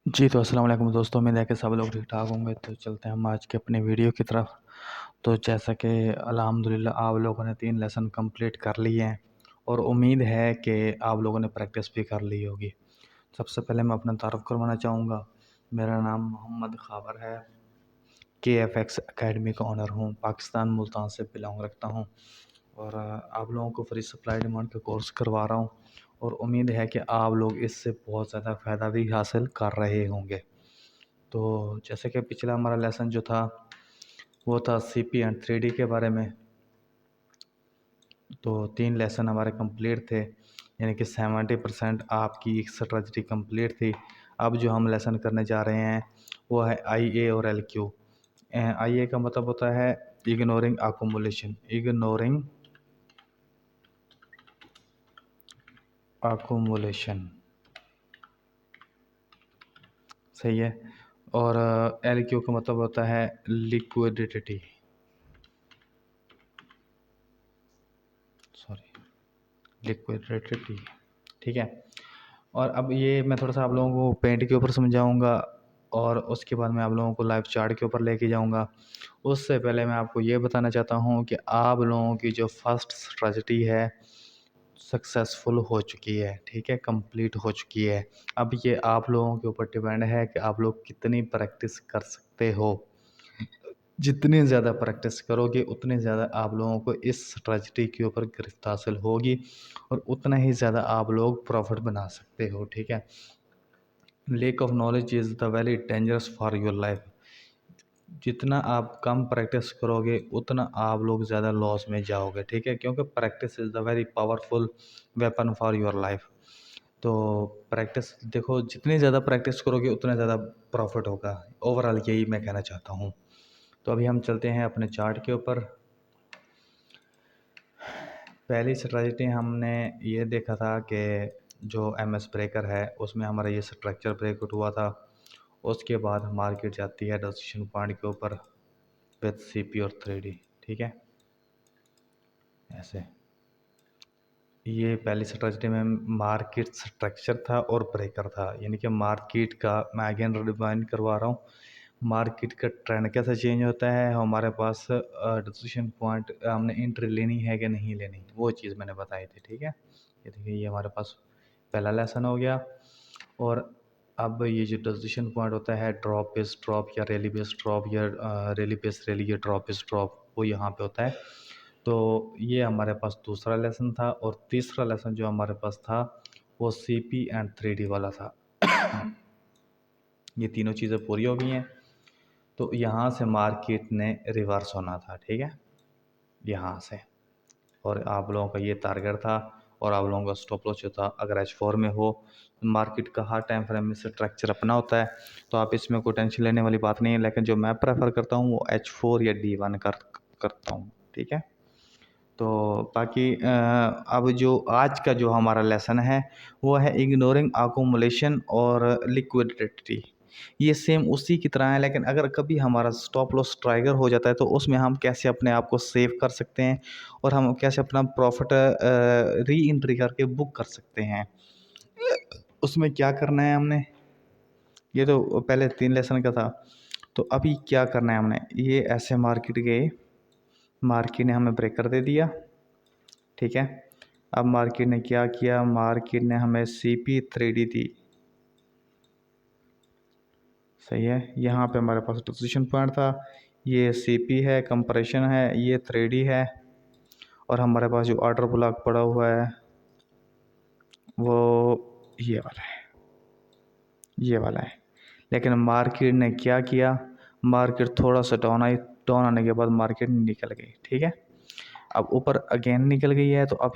जी, तो अस्सलाम वालेकुम दोस्तों, उम्मीद है कि सब लोग ठीक-ठाक होंगे। तो चलते हैं हम आज के अपने वीडियो की तरफ। तो जैसा कि अल्हम्दुलिल्लाह आप लोगों ने 3 लेसन कंप्लीट कर लिए हैं और उम्मीद है कि आप लोगों ने प्रैक्टिस भी कर ली होगी। सबसे पहले मैं अपना तारुफ़ करवाना चाहूँगा। मेरा नाम मोहम्मद ख़ाबर है, केएफएक्स अकेडमी का ओनर हूँ, पाकिस्तान मुल्तान से बिलॉन्ग रखता हूँ और आप लोगों को फ्री सप्लाई डिमांड का कोर्स करवा रहा हूँ और उम्मीद है कि आप लोग इससे बहुत ज़्यादा फ़ायदा भी हासिल कर रहे होंगे। तो जैसे कि पिछला हमारा लेसन जो था वो था सीपी एंड 3D के बारे में। तो 3 लेसन हमारे कंप्लीट थे, यानी कि 70% आपकी स्ट्रेटजी कंप्लीट थी। अब जो हम लेसन करने जा रहे हैं वो है IA और LQ। IA का मतलब होता है इग्नोरिंग अकोमुलेशन, इग्नोरिंग अकोमुलेशन, सही है। और LQ का मतलब होता है लिक्विडिटी, लिक्विडिटी, ठीक है। और अब ये मैं थोड़ा सा आप लोगों को पेंट के ऊपर समझाऊंगा और उसके बाद मैं आप लोगों को लाइव चार्ट के ऊपर लेके जाऊंगा। उससे पहले मैं आपको ये बताना चाहता हूँ कि आप लोगों की जो फर्स्ट स्ट्रेटजी है सक्सेसफुल हो चुकी है, ठीक है, कंप्लीट हो चुकी है। अब ये आप लोगों के ऊपर डिपेंड है कि आप लोग कितनी प्रैक्टिस कर सकते हो। जितनी ज़्यादा प्रैक्टिस करोगे उतने ज़्यादा आप लोगों को इस स्ट्रेटजी के ऊपर गिरफ्त हासिल होगी और उतना ही ज़्यादा आप लोग प्रॉफिट बना सकते हो, ठीक है। Lack of knowledge is the very dangerous for your life. जितना आप कम प्रैक्टिस करोगे उतना आप लोग ज़्यादा लॉस में जाओगे, ठीक है, क्योंकि practice is the very powerful weapon for your life. तो प्रैक्टिस देखो, जितनी ज़्यादा प्रैक्टिस करोगे उतना ज़्यादा प्रॉफिट होगा। ओवरऑल यही मैं कहना चाहता हूँ। तो अभी हम चलते हैं अपने चार्ट के ऊपर। पहली स्ट्रैटेजी हमने ये देखा था कि जो MS ब्रेकर है उसमें हमारा ये स्ट्रक्चर ब्रेकआउट हुआ था। उसके बाद मार्केट जाती है डिसीजन पॉइंट के ऊपर विथ CP और 3D, ठीक है। ऐसे ये पहली स्ट्रैटेजी में मार्केट स्ट्रक्चर था और ब्रेकर था, यानी कि मार्केट का मैं अगेन रिवाइंड करवा रहा हूँ। मार्केट का ट्रेंड कैसे चेंज होता है, हमारे पास डिसीजन पॉइंट हमने एंट्री लेनी है कि नहीं लेनी, वो चीज़ मैंने बताई थी, ठीक है। ये देखिए, ये हमारे पास पहला लेसन हो गया। और अब ये जो डिसीजन पॉइंट होता है ड्रॉप बेस ड्रॉप या रैली बेस ड्रॉप या रैली बेस रैली या ड्रॉप बेस ड्रॉप, वो यहाँ पे होता है। तो ये हमारे पास दूसरा लेसन था और तीसरा लेसन जो हमारे पास था वो CP एंड 3D वाला था। ये तीनों चीज़ें पूरी हो गई हैं। तो यहाँ से मार्केट ने रिवर्स होना था, ठीक है, यहाँ से। और आप लोगों का ये टारगेट था और आप लोगों का स्टॉप लॉस जो था, अगर H4 में हो, मार्केट का हर टाइम फ्रेम में स्ट्रक्चर अपना होता है, तो आप इसमें कोई टेंशन लेने वाली बात नहीं है। लेकिन जो मैं प्रेफर करता हूँ वो H4 या D1 करता हूँ, ठीक है। तो बाकी अब जो आज का जो हमारा लेसन है वो है इग्नोरिंग अकोमुलेशन और लिक्विडिटी। ये सेम उसी की तरह है, लेकिन अगर कभी हमारा स्टॉप लॉस ट्राइगर हो जाता है तो उसमें हम कैसे अपने आप को सेव कर सकते हैं और हम कैसे अपना प्रॉफिट री एंट्री करके बुक कर सकते हैं। उसमें क्या करना है हमने, ये तो पहले 3 लेसन का था। तो अभी क्या करना है हमने, ये ऐसे मार्केट गए, मार्केट ने हमें ब्रेकर दे दिया, ठीक है। अब मार्केट ने क्या किया, मार्केट ने हमें CP 3D दी, सही है। यहाँ पे हमारे पास पोजीशन पॉइंट था, ये CP है, कंप्रेशन है, ये 3D है और हमारे पास जो ऑर्डर ब्लॉक पड़ा हुआ है वो ये वाला है, ये वाला है। लेकिन मार्केट ने क्या किया, मार्केट थोड़ा सा डाउन आई, डाउन आने के बाद मार्केट निकल गई, ठीक है। अब ऊपर अगेन निकल गई है, तो अब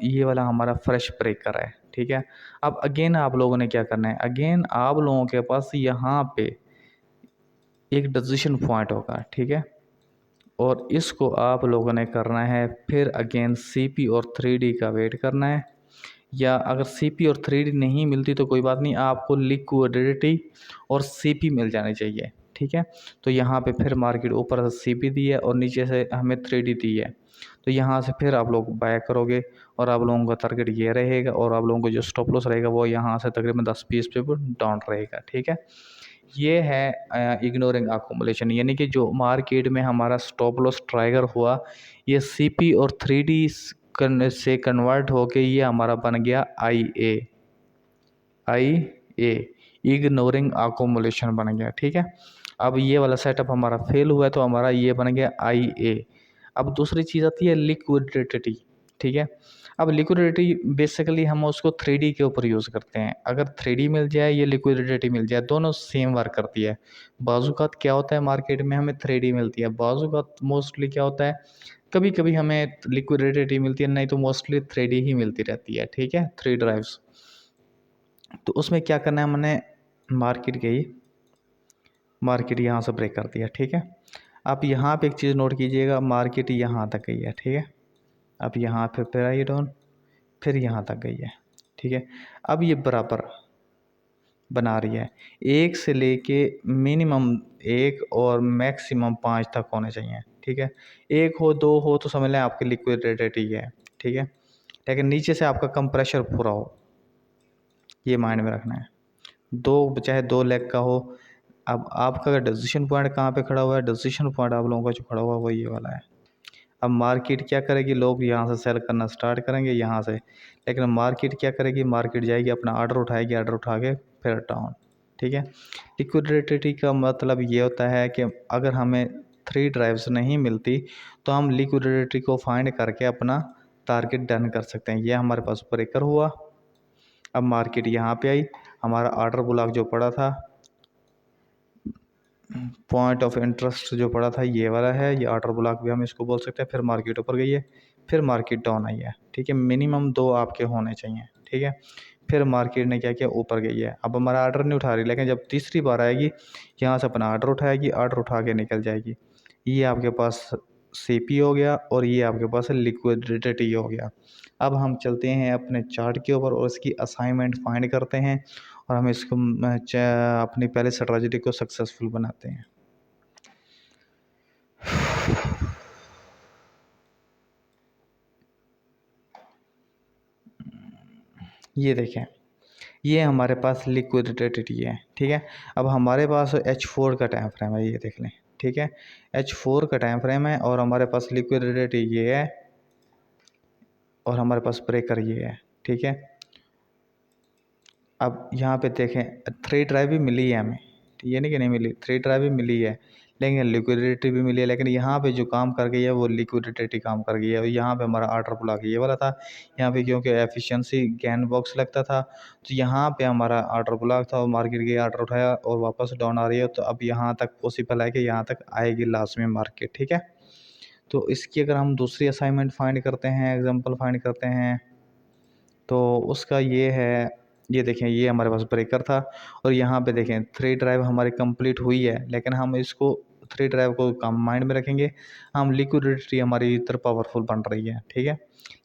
ये वाला हमारा फ्रेश ब्रेकर है, ठीक है। अब अगेन आप लोगों ने क्या करना है, अगेन आप लोगों के पास यहाँ पे एक डिसीजन पॉइंट होगा, ठीक है, और इसको आप लोगों ने करना है। फिर अगेन CP और 3D का वेट करना है, या अगर CP और 3D नहीं मिलती तो कोई बात नहीं, आपको लिक्विडिटी और CP मिल जानी चाहिए, ठीक है। तो यहाँ पे फिर मार्केट ऊपर से CP दी है और नीचे से हमें 3D दी है। तो यहाँ से फिर आप लोग बाय करोगे और आप लोगों का टारगेट ये रहेगा और आप लोगों को जो स्टॉप लॉस रहेगा वो यहाँ से तकरीबन 10-20 पे डाउन रहेगा। ठीक है, ये है इग्नोरिंग अकोमोलेशन, यानी कि जो मार्केट में हमारा स्टॉप लॉस ट्राइगर हुआ, ये सीपी और 3D से कन्वर्ट होके ये हमारा बन गया आई ए इग्नोरिंग अकोमोलेशन बन गया। ठीक है, अब ये वाला सेटअप हमारा फेल हुआ है तो हमारा ये बन गया आई ए। अब दूसरी चीज़ आती है लिक्विडिटी। ठीक है, अब लिक्विडिटी बेसिकली हम उसको 3D के ऊपर यूज़ करते हैं। अगर 3D मिल जाए, ये लिक्विडिटी मिल जाए, दोनों सेम वर्क करती है। बाज़ूकात क्या होता है मार्केट में हमें 3D मिलती है, बाज़ूकात मोस्टली क्या होता है कभी कभी हमें लिक्विडिटी मिलती है, नहीं तो मोस्टली 3D ही मिलती रहती है। ठीक है, 3 ड्राइव्स। तो उसमें क्या करना है, हमने मार्केट यहाँ से ब्रेक कर दिया। ठीक है, आप यहाँ पे एक चीज़ नोट कीजिएगा, मार्केट यहाँ तक गई है। ठीक है, अब यहाँ फिर आई डाउन, फिर यहाँ तक गई है। ठीक है, अब ये बराबर बना रही है, एक से लेके मिनिमम 1 और मैक्सिमम 5 तक होने चाहिए। ठीक है, 1 हो 2 हो तो समझ लें आपकी लिक्विडिटी है। ठीक है, लेकिन नीचे से आपका कम प्रेशर पूरा हो, ये माइंड में रखना है। चाहे 2 लेग का हो। अब आपका डिसीजन पॉइंट कहाँ पे खड़ा हुआ है, डिसीजन पॉइंट आप लोगों का जो खड़ा हुआ है वो ये वाला है। अब मार्केट क्या करेगी, लोग यहाँ से सेल करना स्टार्ट करेंगे यहाँ से, लेकिन मार्केट क्या करेगी, मार्केट जाएगी अपना ऑर्डर उठाएगी, ऑर्डर उठा के फिर डाउन। ठीक है, लिक्विडिटी का मतलब ये होता है कि अगर हमें 3 ड्राइव्स नहीं मिलती तो हम लिक्विडिटी को फाइंड करके अपना टारगेट डन कर सकते हैं। ये हमारे पास ब्रेकर हुआ, अब मार्केट यहाँ पे आई, हमारा ऑर्डर ब्लॉक जो पड़ा था, पॉइंट ऑफ इंटरेस्ट जो पड़ा था ये वाला है, ये ऑर्डर ब्लॉक भी हम इसको बोल सकते हैं। फिर मार्केट ऊपर गई है, फिर मार्केट डाउन आई है। ठीक है, मिनिमम 2 आपके होने चाहिए। ठीक है, फिर मार्केट ने क्या किया, ऊपर गई है। अब हमारा ऑर्डर नहीं उठा रही, लेकिन जब तीसरी बार आएगी यहाँ से अपना ऑर्डर उठाएगी, ऑर्डर उठा के निकल जाएगी। ये आपके पास सीपी हो गया और ये आपके पास लिक्विडिटी हो गया। अब हम चलते हैं अपने चार्ट के ऊपर और इसकी असाइनमेंट फाइंड करते हैं और हम इसको अपनी पहले स्ट्रेटजी को सक्सेसफुल बनाते हैं। ये देखें, ये हमारे पास लिक्विडिटी है। ठीक है, अब हमारे पास H4 का टाइम फ्रेम है, ये देख लें। ठीक है, H4 का टाइम फ्रेम है और हमारे पास लिक्विडिटी ये है और हमारे पास ब्रेकर ये है। ठीक है, अब यहाँ पे देखें 3 ड्राइव भी मिली है हमें, ये नहीं कि नहीं मिली, 3 ड्राइव भी मिली है, लेकिन लिक्विडिटी भी मिली है। लेकिन यहाँ पे जो काम कर गई है वो लिक्विडिटी काम कर गई है। और यहाँ पे हमारा ऑर्डर ब्लॉक ये वाला था, यहाँ पे क्योंकि एफिशिएंसी गैन बॉक्स लगता था तो यहाँ पे हमारा ऑर्डर ब्लॉक था और मार्केट गई, ऑर्डर उठाया और वापस डाउन आ रही है। तो अब यहाँ तक पॉसिबल है कि यहाँ तक आएगी लास्ट में मार्केट। ठीक है, तो इसकी अगर हम दूसरी असाइनमेंट फाइंड करते हैं, एग्जाम्पल फाइंड करते हैं, तो उसका ये है, ये देखें ये हमारे पास ब्रेकर था और यहाँ पे देखें 3 ड्राइव हमारी कंप्लीट हुई है, लेकिन हम इसको 3 ड्राइव को कम माइंड में रखेंगे, हम लिक्विडिटी हमारी इधर पावरफुल बन रही है। ठीक है,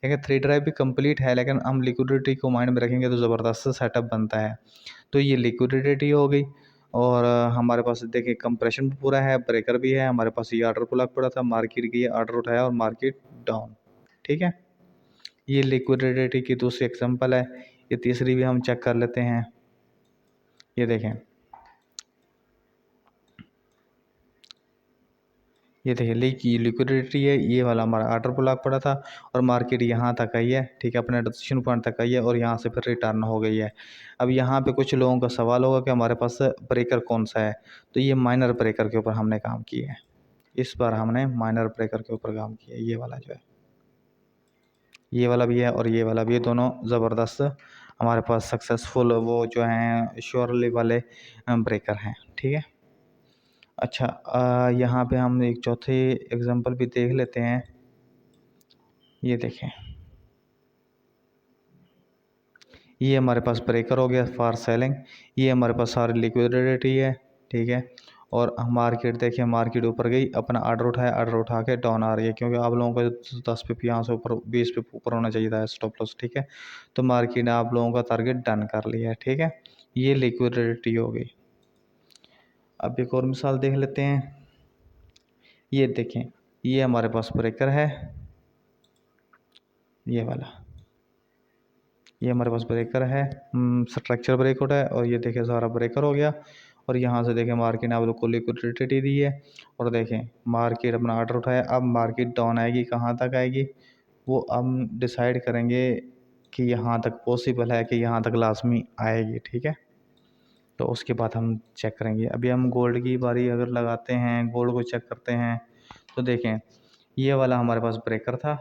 लेकिन 3 ड्राइव भी कंप्लीट है लेकिन हम लिक्विडिटी को माइंड में रखेंगे तो ज़बरदस्त सेटअप बनता है। तो ये लिक्विडिटी हो गई और हमारे पास देखिए कंप्रेशन भी पूरा है, ब्रेकर भी है, हमारे पास ये ऑर्डर ब्लॉक पड़ा था, मार्केट की ऑर्डर उठाया और मार्केट डाउन। ठीक है, ये लिक्विडिटी की दूसरी एग्जांपल है। ये तीसरी भी हम चेक कर लेते हैं। ये देखें, ये देखिए लिक्विडिटी है, ये वाला हमारा ऑर्डर ब्लॉक पड़ा था और मार्केट यहाँ तक आई है। ठीक है, अपने डिसीजन पॉइंट तक आई है और यहाँ से फिर रिटर्न हो गई है। अब यहाँ पे कुछ लोगों का सवाल होगा कि हमारे पास ब्रेकर कौन सा है, तो ये माइनर ब्रेकर के ऊपर हमने काम किया है। इस बार हमने माइनर ब्रेकर के ऊपर काम किया है। ये वाला जो है, ये वाला भी है और ये वाला भी है, दोनों ज़बरदस्त हमारे पास सक्सेसफुल वो जो हैं श्योरली वाले ब्रेकर हैं। ठीक है, अच्छा यहाँ पे हम एक चौथे एग्जांपल भी देख लेते हैं। ये देखें, ये हमारे पास ब्रेकर हो गया फॉर सेलिंग, ये हमारे पास सारी लिक्विडिटी है। ठीक है, और मार्केट देखिए, मार्केट ऊपर गई, अपना ऑर्डर उठाया, ऑर्डर उठा के डाउन आ रही है क्योंकि आप लोगों को 10 पिप यहाँ से ऊपर 20 पिप ऊपर होना चाहिए था स्टॉप लॉस। ठीक है, तो मार्केट ने आप लोगों का टारगेट डन कर लिया है। ठीक है, ये लिक्विडिटी हो गई। अब एक और मिसाल देख लेते हैं। ये देखें, ये हमारे पास ब्रेकर है ये वाला, ये हमारे पास ब्रेकर है, स्ट्रक्चर ब्रेकआउट है, और ये देखिए सारा ब्रेकर हो गया। और यहाँ से देखें मार्केट ने आप लोग को लिक्विडिटी दी है, और देखें मार्केट अपना ऑर्डर उठाया। अब मार्केट डाउन आएगी, कहाँ तक आएगी वो हम डिसाइड करेंगे कि यहाँ तक पॉसिबल है कि यहाँ तक लाजमी आएगी, ठीक है। तो उसके बाद हम चेक करेंगे। अभी हम गोल्ड की बारी अगर लगाते हैं, गोल्ड को चेक करते हैं, तो देखें ये वाला हमारे पास ब्रेकर था,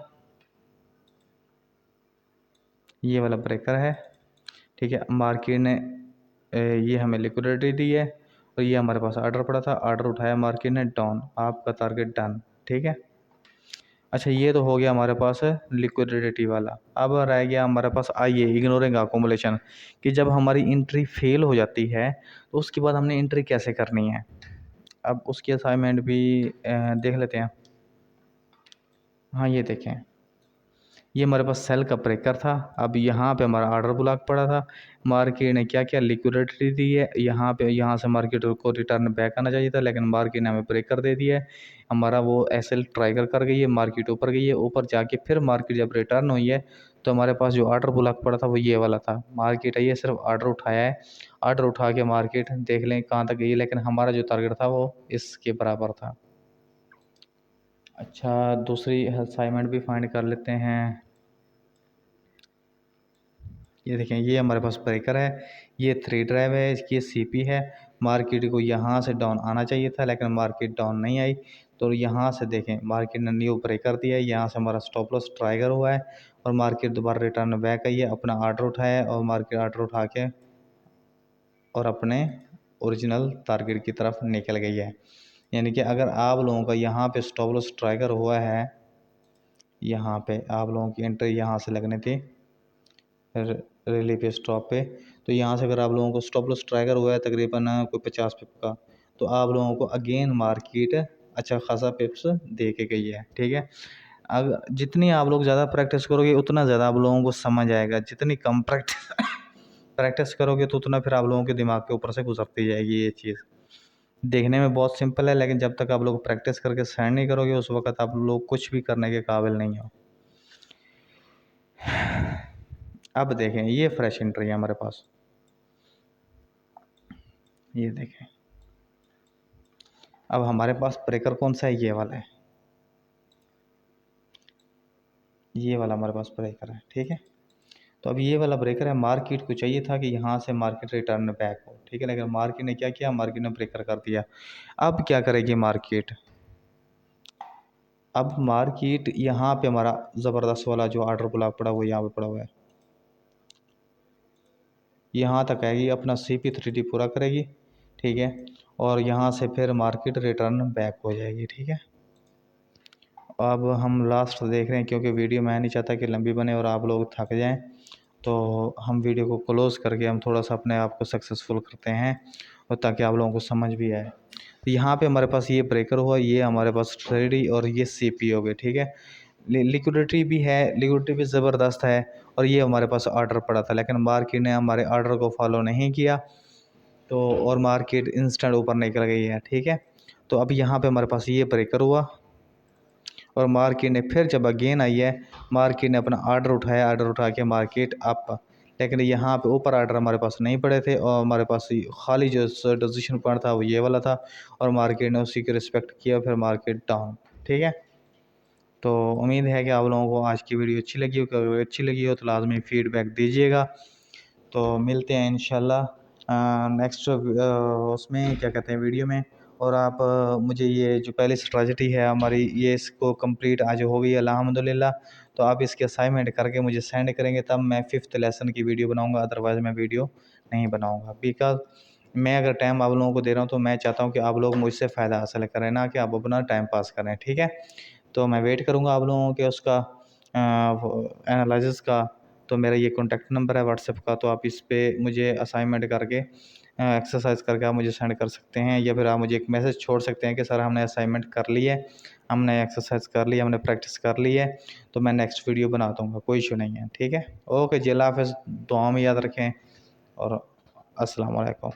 ये वाला ब्रेकर है, ठीक है। मार्केट ने ये हमें लिक्विडिटी दी है, और ये हमारे पास ऑर्डर पड़ा था, ऑर्डर उठाया मार्केट ने, डाउन, आपका टारगेट डन, ठीक है। अच्छा, ये तो हो गया हमारे पास लिक्विडिटी वाला। अब रह गया हमारे पास आइए इग्नोरिंग अकोमोलेशन, कि जब हमारी एंट्री फेल हो जाती है तो उसके बाद हमने एंट्री कैसे करनी है। अब उसकी असाइनमेंट भी देख लेते हैं। हाँ, ये देखें, ये हमारे पास सेल का ब्रेकर था। अब यहाँ पे हमारा ऑर्डर ब्लॉक पड़ा था, मार्केट ने क्या किया, लिक्विडिटी दी है। यहाँ पे, यहाँ से मार्केट को रिटर्न बैक आना चाहिए था, लेकिन मार्केट ने हमें ब्रेकर दे दिया है। हमारा वो एसएल ट्राइगर कर गई है, मार्केट ऊपर गई है, ऊपर जाके फिर मार्केट जब रिटर्न हुई है तो हमारे पास जो ऑर्डर ब्लॉक पड़ा था वो ये वाला था। मार्केट आई है, सिर्फ ऑर्डर उठाया है, ऑर्डर उठा के मार्केट देख लें कहाँ तक गई है, लेकिन हमारा जो टारगेट था वो इसके बराबर था। अच्छा, दूसरी असाइनमेंट भी फाइंड कर लेते हैं। ये देखें, ये हमारे पास ब्रेकर है, ये 3 ड्राइव है, इसकी सीपी है। मार्केट को यहाँ से डाउन आना चाहिए था, लेकिन मार्केट डाउन नहीं आई। तो यहाँ से देखें मार्केट ने न्यू ब्रेकर दिया है, यहाँ से हमारा स्टॉप लॉस ट्राइगर हुआ है, और मार्केट दोबारा रिटर्न बैक आई है, अपना ऑर्डर उठाया है, और मार्केट ऑर्डर उठा के और अपने ओरिजिनल टारगेट की तरफ निकल गई है। यानी कि अगर आप लोगों का यहाँ पे स्टॉप लॉस ट्राइगर हुआ है, यहाँ पे आप लोगों की एंट्री यहाँ से लगनी थी रिलीफ स्टॉप पे, तो यहाँ से अगर आप लोगों को स्टॉप लॉस ट्राइगर हुआ है तकरीबन कोई 50 पिप का, तो आप लोगों को अगेन मार्केट अच्छा खासा पिप्स दे के गई है, ठीक है। अगर जितनी आप लोग ज़्यादा प्रैक्टिस करोगे उतना ज़्यादा आप लोगों को समझ आएगा, जितनी कम प्रैक्टिस प्रैक्टिस करोगे तो उतना फिर आप लोगों के दिमाग के ऊपर से गुजरती जाएगी ये चीज़। देखने में बहुत सिंपल है, लेकिन जब तक आप लोग प्रैक्टिस करके साइन नहीं करोगे उस वक्त आप लोग कुछ भी करने के काबिल नहीं हो। अब देखें, ये फ्रेश एंट्री है हमारे पास, ये देखें। अब हमारे पास ब्रेकर कौन सा है, ये वाला है, ये वाला हमारे पास ब्रेकर है, ठीक है। तो अब ये वाला ब्रेकर है, मार्केट को चाहिए था कि यहाँ से मार्केट रिटर्न बैक हो, ठीक है, लेकिन मार्केट ने क्या किया, मार्केट ने ब्रेकर कर दिया। अब क्या करेगी मार्केट, अब मार्केट यहाँ पे हमारा ज़बरदस्त वाला जो ऑर्डर ब्लॉक पड़ा वो यहाँ पे पड़ा हुआ है, यहाँ तक आएगी, अपना CP3D पूरा करेगी, ठीक है, और यहाँ से फिर मार्केट रिटर्न बैक हो जाएगी, ठीक है। अब हम लास्ट देख रहे हैं, क्योंकि वीडियो मैं नहीं चाहता कि लंबी बने और आप लोग थक जाएं, तो हम वीडियो को क्लोज़ करके हम थोड़ा सा अपने आप को सक्सेसफुल करते हैं, और ताकि आप लोगों को समझ भी आए। तो यहाँ पे हमारे पास ये ब्रेकर हुआ, ये हमारे पास ट्रेडी, और ये CP हो गए, ठीक है। लिक्विडिटी भी है, लिक्विडिटी भी ज़बरदस्त है, और ये हमारे पास ऑर्डर पड़ा था, लेकिन मार्केट ने हमारे ऑर्डर को फॉलो नहीं किया, तो और मार्केट इंस्टेंट ऊपर निकल गई है, ठीक है। तो अब यहाँ पे हमारे पास ये ब्रेकर हुआ, और मार्केट ने फिर जब अगेन आई है, मार्केट ने अपना ऑर्डर उठाया, ऑर्डर उठा के मार्केट अप, लेकिन यहाँ पे ऊपर ऑर्डर हमारे पास नहीं पड़े थे, और हमारे पास खाली जो डिसीजन पॉइंट था वो ये वाला था, और मार्केट ने उसी के रिस्पेक्ट किया, फिर मार्केट डाउन, ठीक है। तो उम्मीद है कि आप लोगों को आज की वीडियो अच्छी लगी हो, अगर अच्छी लगी हो तो लाजमी फ़ीडबैक दीजिएगा। तो मिलते हैं इंशाल्लाह नेक्स्ट उसमें क्या कहते हैं वीडियो में। और आप मुझे ये जो पहली स्ट्रैटेजी है हमारी, ये इसको कंप्लीट आज हो गई अल्हम्दुलिल्लाह। तो आप इसके असाइनमेंट करके मुझे सेंड करेंगे, तब मैं 5th लेसन की वीडियो बनाऊंगा, अदरवाइज़ मैं वीडियो नहीं बनाऊंगा। बिकॉज मैं अगर टाइम आप लोगों को दे रहा हूँ तो मैं चाहता हूँ कि आप लोग मुझसे फ़ायदा हासिल करें, ना कि आप अपना टाइम पास करें, ठीक है। तो मैं वेट करूँगा आप लोगों के उसका एनालिसिस का। तो मेरा ये कॉन्टैक्ट नंबर है व्हाट्सएप का, तो आप इस पे मुझे असाइनमेंट करके एक्सरसाइज करके आप मुझे सेंड कर सकते हैं, या फिर आप मुझे एक मैसेज छोड़ सकते हैं कि सर हमने असाइनमेंट कर ली है, हमने एक्सरसाइज कर ली, हमने प्रैक्टिस कर ली है, तो मैं नेक्स्ट वीडियो बना दूँगा, कोई इशू नहीं है, ठीक है। ओके जी, अल्लाह हाफ़िज़, दुआ में याद रखें, और अस्सलाम वालेकुम।